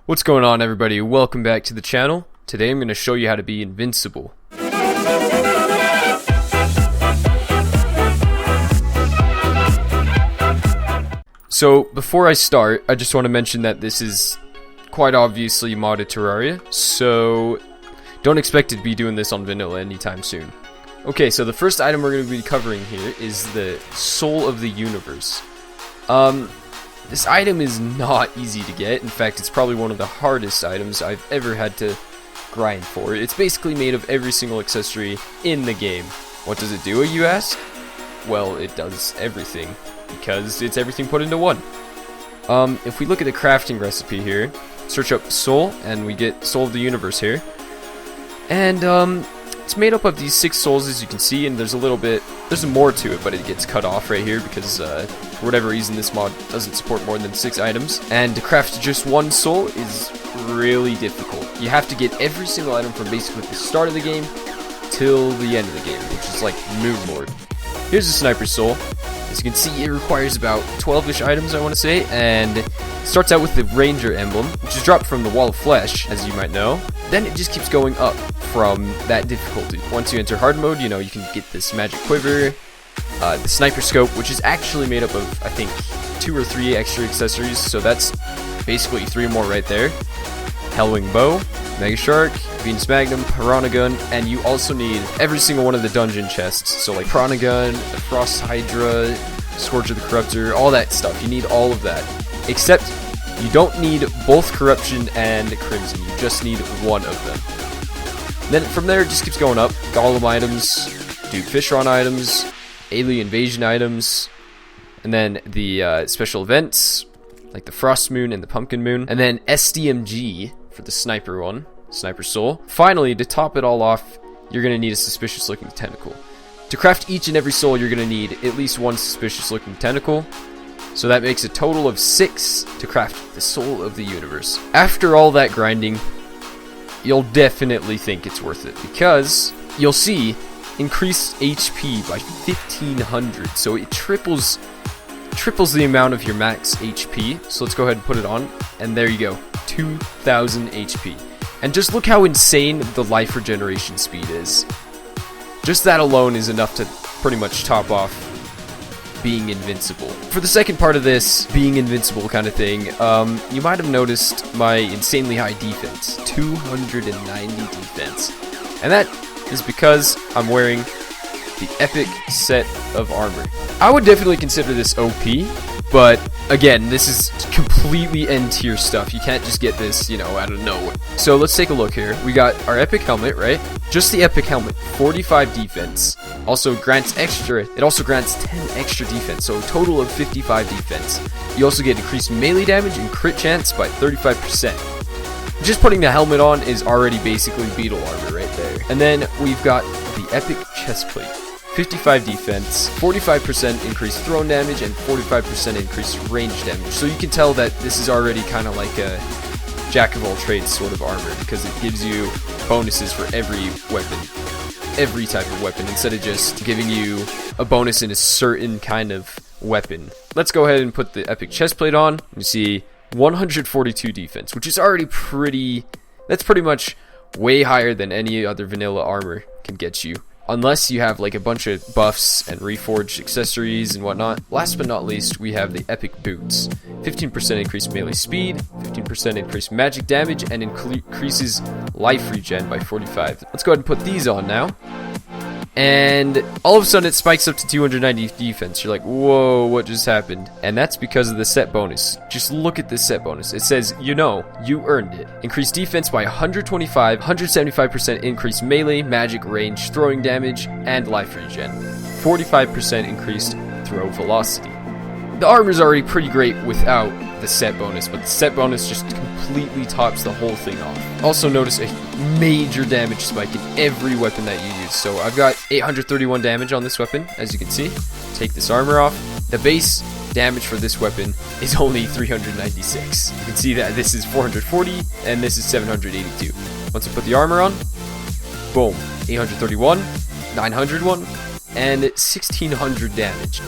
What's going on, everybody? Welcome back to the channel. Today I'm going to show you how to be invincible. So before I start, I just want to mention that this is quite obviously modded Terraria, so don't expect to be doing this on vanilla anytime soon. Okay, so the first item we're going to be covering here is the Soul of the Universe. This item is not easy to get. In fact, it's probably one of the hardest items I've ever had to grind for. It's basically made of every single accessory in the game. What does it do, you ask? Well, it does everything, because it's everything put into one. If we look at the crafting recipe here, search up Soul, and we get Soul of the Universe here. And, it's made up of these 6 souls, as you can see, and there's more to it, but it gets cut off right here because, for whatever reason, this mod doesn't support more than 6 items. And to craft just one soul is really difficult. You have to get every single item from basically the start of the game till the end of the game, which is like Moon Lord. Here's a sniper soul. As you can see, it requires about 12-ish items, I want to say, and it starts out with the Ranger emblem, which is dropped from the Wall of Flesh, as you might know. Then it just keeps going up from that difficulty. Once you enter hard mode, you know, you can get this magic quiver, the sniper scope, which is actually made up of, I think, 2 or 3 extra accessories, so that's basically 3 more right there. Hellwing bow, Mega Shark, Venus Magnum, Piranha Gun, and you also need every single one of the dungeon chests. So like Piranha Gun, the Frost Hydra, Scourge of the Corruptor, all that stuff. You need all of that. Except you don't need both Corruption and Crimson. You just need one of them. Then from there it just keeps going up. Golem items, Duke Fishron items, Alien Invasion items, and then the special events like the Frost Moon and the Pumpkin Moon, and then SDMG for the sniper one, Sniper Soul. Finally, to top it all off, you're going to need a suspicious looking tentacle. To craft each and every soul, you're going to need at least one suspicious looking tentacle. So that makes a total of 6 to craft the Soul of the Universe. After all that grinding, you'll definitely think it's worth it, because you'll see increased HP by 1500. So it triples the amount of your max HP. So let's go ahead and put it on, and there you go, 2000 HP. And just look how insane the life regeneration speed is. Just that alone is enough to pretty much top off being invincible. For the second part of this being invincible kind of thing, you might have noticed my insanely high defense, 290 defense. And that is because I'm wearing the Epic set of armor. I would definitely consider this OP, but again, this is completely N tier stuff. You can't just get this, you know, out of nowhere. So let's take a look here. We got our Epic helmet, right? Just the Epic helmet, 45 defense. Also grants 10 extra defense, so a total of 55 defense. You also get increased melee damage and crit chance by 35%. Just putting the helmet on is already basically beetle armor right there. And then we've got the Epic chestplate. 55 defense, 45% increased thrown damage, and 45% increased range damage. So you can tell that this is already kind of like a jack of all trades sort of armor, because it gives you bonuses for every weapon, every type of weapon, instead of just giving you a bonus in a certain kind of weapon. Let's go ahead and put the Epic chestplate on. You see 142 defense, which is already that's pretty much way higher than any other vanilla armor can get you. Unless you have like a bunch of buffs and reforged accessories and whatnot. Last but not least, we have the Epic Boots. 15% increased melee speed, 15% increased magic damage, and increases life regen by 45. Let's go ahead and put these on now. And all of a sudden it spikes up to 290 defense. You're like, whoa, what just happened? And that's because of the set bonus. Just look at this set bonus. It says, you know, you earned it. Increased defense by 125, 175% increased melee, magic, range, throwing damage, and life regen. 45% increased throw velocity. The armor's already pretty great without the set bonus, but the set bonus just completely tops the whole thing off. Also notice a major damage spike in every weapon that you use. So I've got 831 damage on this weapon, as you can see. Take this armor off. The base damage for this weapon is only 396. You can see that this is 440 and this is 782. Once I put the armor on, boom, 831, 901, and 1600 damage.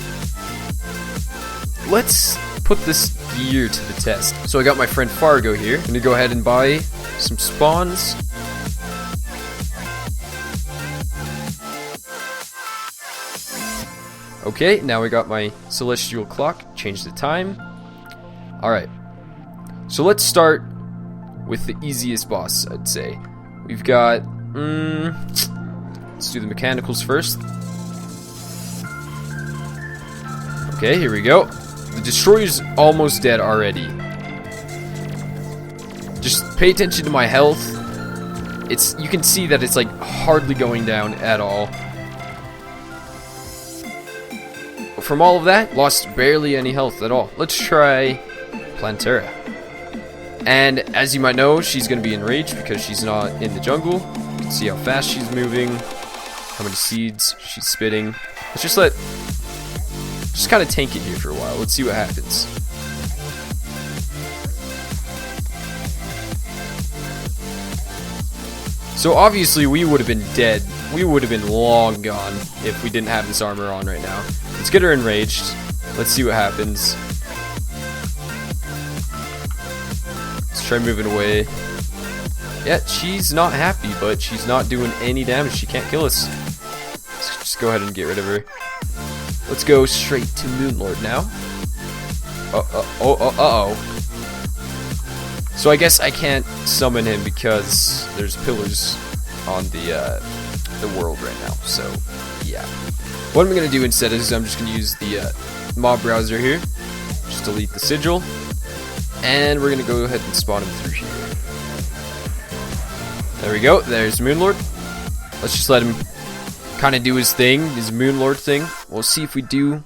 Let's put this gear to the test. So I got my friend Fargo here. I'm gonna go ahead and buy some spawns. Okay, now we got my celestial clock. Change the time. Alright. So let's start with the easiest boss, I'd say. We've got... let's do the mechanicals first. Okay, here we go. The destroyer's almost dead already. Just pay attention to my health. You can see that it's like hardly going down at all. From all of that, lost barely any health at all. Let's try Plantera. And as you might know, she's going to be enraged because she's not in the jungle. You can see how fast she's moving, how many seeds she's spitting. Let's just kind of tank it here for a while. Let's see what happens. So obviously we would have been dead. We would have been long gone if we didn't have this armor on right now. Let's get her enraged. Let's see what happens. Let's try moving away. Yeah, she's not happy, but she's not doing any damage. She can't kill us. Let's just go ahead and get rid of her. Let's go straight to Moonlord now. Uh-oh. So I guess I can't summon him because there's pillars on the world right now. So, yeah. What I'm going to do instead is I'm just going to use the mob browser here. Just delete the sigil. And we're going to go ahead and spawn him through here. There we go. There's Moonlord. Let's just let him kind of do his thing, his Moonlord thing. We'll see if we'll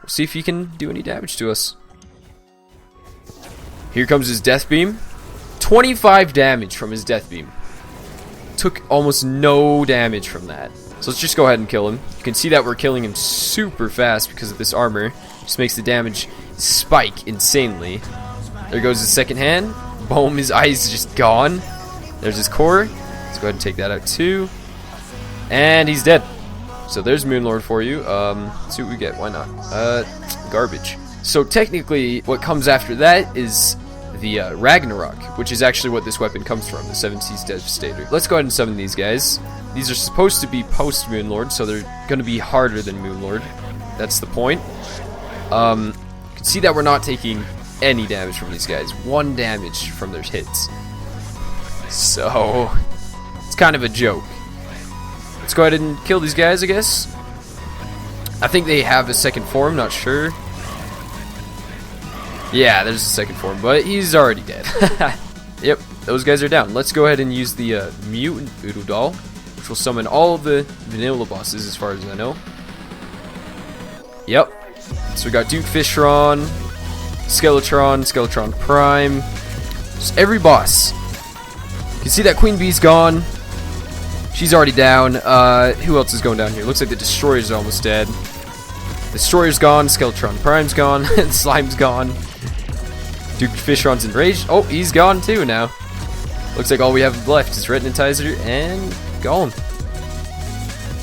see if he can do any damage to us. Here comes his death beam. 25 damage from his death beam. Took almost no damage from that. So let's just go ahead and kill him. You can see that we're killing him super fast because of this armor. Just makes the damage spike insanely. There goes his second hand. Boom, his eyes just gone. There's his core. Let's go ahead and take that out too. And he's dead. So there's Moonlord for you. Let's see what we get. Why not? Garbage. So technically, what comes after that is the Ragnarok, which is actually what this weapon comes from, the Seas Devestator. Let's go ahead and summon these guys. These are supposed to be post-Moonlord, so they're going to be harder than Moonlord. That's the point. You can see that we're not taking any damage from these guys. 1 damage from their hits. So, it's kind of a joke. Let's go ahead and kill these guys, I guess. I think they have a second form, not sure. Yeah, there's a second form, but he's already dead. Yep, those guys are down. Let's go ahead and use the Mutant Voodoo Doll, which will summon all of the vanilla bosses as far as I know. Yep. So we got Duke Fishron, Skeletron Prime, just every boss. You can see that Queen Bee's gone. She's already down. Who else is going down here? Looks like the Destroyer's almost dead. Destroyer's gone, Skeletron Prime's gone, Slime's gone. Duke Fishron's enraged. Oh, he's gone too now. Looks like all we have left is Retinizer and Golem.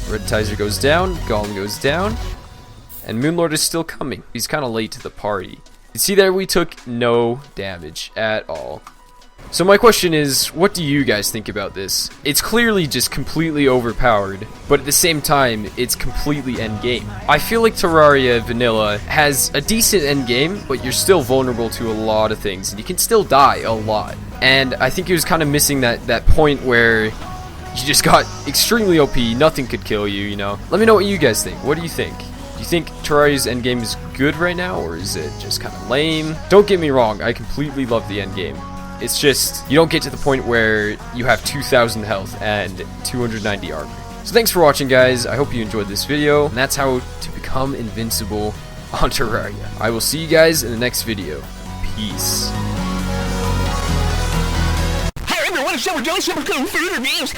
Retinizer goes down, Golem goes down, and Moonlord is still coming. He's kind of late to the party. You see there, we took no damage at all. So my question is, what do you guys think about this? It's clearly just completely overpowered, but at the same time, it's completely endgame. I feel like Terraria Vanilla has a decent endgame, but you're still vulnerable to a lot of things, and you can still die a lot. And I think it was kind of missing that point where you just got extremely OP, nothing could kill you, you know? Let me know what you guys think. What do you think? Do you think Terraria's endgame is good right now, or is it just kind of lame? Don't get me wrong, I completely love the endgame. It's just, you don't get to the point where you have 2,000 health and 290 armor. So thanks for watching, guys. I hope you enjoyed this video. And that's how to become invincible on Terraria. I will see you guys in the next video. Peace. Hey everyone, it's Silver Joe, Super Cool Food Reviews.